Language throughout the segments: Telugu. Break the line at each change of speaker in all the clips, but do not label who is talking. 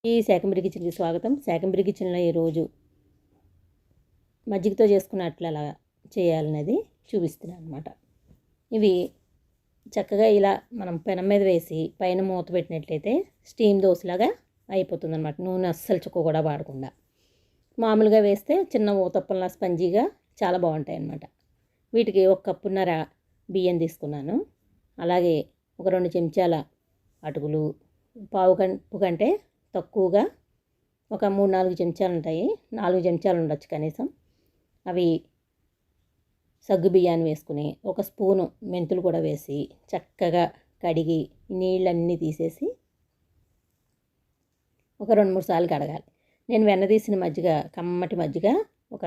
ఈ శాకంబరి కిచెన్కి స్వాగతం. శాకంబరి కిచెన్లో ఈరోజు మజ్జిగతో చేసుకున్నట్లు ఎలా చేయాలనేది చూపిస్తున్నాను అనమాట. ఇవి చక్కగా ఇలా మనం పెనం మీద వేసి పైన మూత పెట్టినట్లయితే స్టీమ్ దోశలాగా అయిపోతుంది అనమాట. నూనె అస్సలు చుక్క కూడా వాడకుండా మామూలుగా వేస్తే చిన్న ఊతప్పంలా స్పంజీగా చాలా బాగుంటాయి అన్నమాట. వీటికి 1 కప్పున్నర బియ్యం తీసుకున్నాను. అలాగే ఒక 2 చెంచాల అటుకులు, పావు కప్పు కంటే తక్కువగా ఒక 3-4 చెంచాలు ఉంటాయి, 4 చెంచాలు ఉండొచ్చు కనీసం. అవి సగ్గు బియ్యాన్ని వేసుకుని 1 స్పూను మెంతులు కూడా వేసి చక్కగా కడిగి నీళ్ళన్నీ తీసేసి ఒక 2-3 సార్లు కడగాలి. నేను వెన్నదీసిన మజ్జిగ, కమ్మటి మజ్జిగ ఒక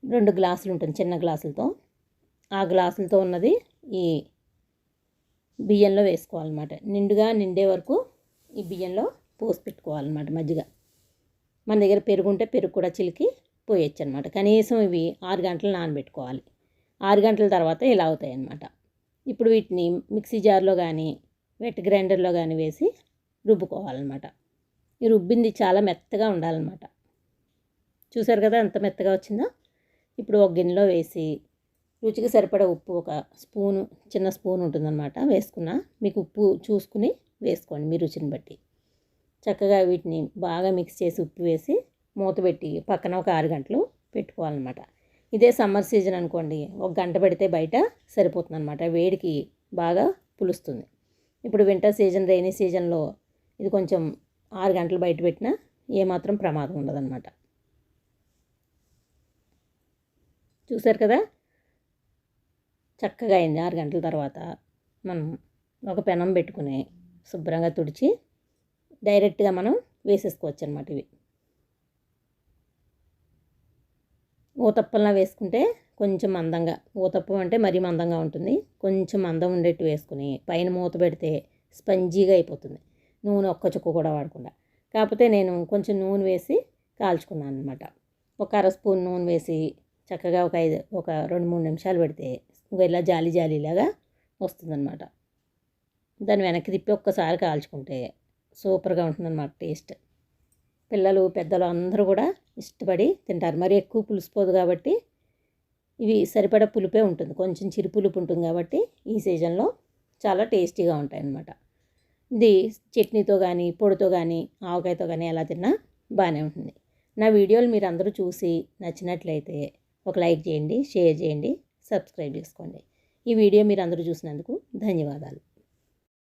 2 గ్లాసులు ఉంటుంది చిన్న గ్లాసులతో. ఆ గ్లాసులతో ఉన్నది ఈ బియ్యంలో వేసుకోవాలన్నమాట. నిండుగా నిండే వరకు ఈ బియ్యంలో పోసి పెట్టుకోవాలన్నమాట మజ్జిగ. మన దగ్గర పెరుగు ఉంటే పెరుగు కూడా చిలికి పోయొచ్చు అనమాట. కనీసం ఇవి 6 గంటలు నానబెట్టుకోవాలి. 6 గంటల తర్వాత ఇలా అవుతాయి అన్నమాట. ఇప్పుడు వీటిని మిక్సీ జార్లో కానీ వెట్ గ్రైండర్లో కానీ వేసి రుబ్బుకోవాలన్నమాట. ఈ రుబ్బింది చాలా మెత్తగా ఉండాలన్నమాట. చూసారు కదా ఎంత మెత్తగా వచ్చిందో. ఇప్పుడు ఒక గిన్నెలో వేసి రుచికి సరిపడా ఉప్పు, ఒక స్పూను, చిన్న స్పూన్ ఉంటుందన్నమాట వేసుకున్నా. మీకు ఉప్పు చూసుకుని వేసుకోండి మీ రుచిని బట్టి. చక్కగా వీటిని బాగా మిక్స్ చేసి ఉప్పు వేసి మూత పెట్టి పక్కన ఒక 6 గంటలు పెట్టుకోవాలన్నమాట. ఇదే సమ్మర్ సీజన్ అనుకోండి, 1 గంట పెడితే బయట సరిపోతుంది అనమాట. వేడికి బాగా పులుస్తుంది. ఇప్పుడు వింటర్ సీజన్, రైనీ సీజన్లో ఇది కొంచెం 6 గంటలు బయట పెట్టినా ఏమాత్రం ప్రమాదం ఉండదన్నమాట. చూసారు కదా చక్కగా అయింది. 6 గంటల తర్వాత మనం ఒక పెనం పెట్టుకుని శుభ్రంగా తుడిచి డైరెక్ట్గా మనం వేసేసుకోవచ్చు అనమాట. ఇవి ఊతప్పంలా వేసుకుంటే కొంచెం మందంగా, ఊతప్పం అంటే మరీ మందంగా ఉంటుంది, కొంచెం మందం ఉండేట్టు వేసుకుని పైన మూత పెడితే స్పంజీగా అయిపోతుంది, నూనె ఒక్క చుక్క కూడా వాడకుండా. కాకపోతే నేను కొంచెం నూనె వేసి కాల్చుకున్నాను అనమాట. ఒక 1/2 స్పూన్ నూనె వేసి చక్కగా ఒక 2-3 నిమిషాలు పెడితే ఇలా జాలి జాలీలాగా వస్తుందన్నమాట. దాన్ని వెనక్కి తిప్పి ఒక్కసారి కాల్చుకుంటే సూపర్గా ఉంటుందన్నమాట టేస్ట్. పిల్లలు పెద్దలు అందరూ కూడా ఇష్టపడి తింటారు. మరి ఎక్కువ పులిసిపోదు కాబట్టి ఇవి సరిపడా పులుపే ఉంటుంది, కొంచెం చిరు పులుపు ఉంటుంది కాబట్టి ఈ సీజన్లో చాలా టేస్టీగా ఉంటాయి అన్నమాట. ఇది చట్నీతో కానీ పొడితో కానీ ఆవకాయతో కానీ ఎలా తిన్నా బాగానే ఉంటుంది. నా వీడియోలు మీరు అందరూ చూసి నచ్చినట్లయితే ఒక లైక్ చేయండి, షేర్ చేయండి, సబ్స్క్రైబ్ చేసుకోండి. ఈ వీడియో మీరు అందరూ చూసినందుకు ధన్యవాదాలు.